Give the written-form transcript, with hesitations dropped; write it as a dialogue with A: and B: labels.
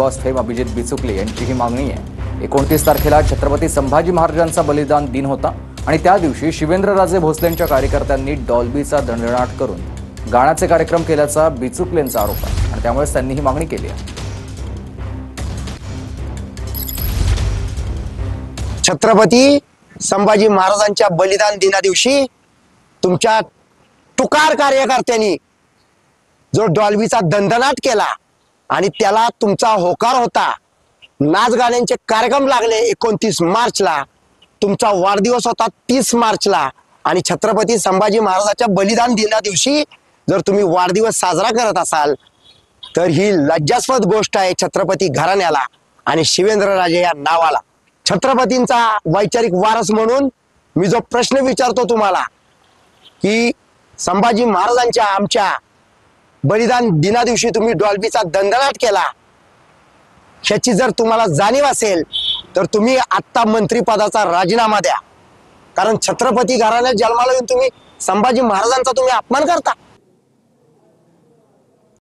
A: Boss fame Abhijit Bichukale यांची ही मागणी आहे। 29 तारखेला छत्रपती संभाजी महाराजांचा बलिदान दिन होता आणि त्या दिवशी शिवेंद्रराजे भोसलेंच्या कार्यकर्त्यांनी डॉल्बीचा दणदणाट करून गाण्याचे कार्यक्रम केल्याचा बिचुकलेंचा आरोप आहे आणि त्यामुळे त्यांनी ही मागणी केली आहे।
B: छत्रपती संभाजी महाराजांच्या बलिदान दिना दिवशी तुमच्या तुकार कार्यकर्त्यांनी जो डॉल्बीचा दणदणाट केला आणि त्याला तुमचा होकार होता, नाच गाण्यांचे कार्यक्रम लागले 29 मार्चला, तुमचा वाढदिवस होता 30 मार्चला आणि छत्रपती संभाजी महाराजांच्या बलिदान दिना दिवशी जर तुम्ही वाढदिवस साजरा करत असाल तर ही लज्जास्पद गोष्ट आहे छत्रपती घराण्याला आणि शिवेंद्रराजे या नावाला। छत्रपतींचा वैचारिक वारस म्हणून मी जो प्रश्न विचारतो तुम्हाला की संभाजी महाराजांच्या आमच्या बलिदान दिना दिवशी तुम्ही डॉल्बीचा दणदणाट केला, ह्याची जर तुम्हाला जाणीव असेल तर तुम्ही आत्ता मंत्रिपदाचा राजीनामा द्या, कारण छत्रपती घराण्यात जन्माला येऊन तुम्ही संभाजी महाराजांचा तुम्ही अपमान करता।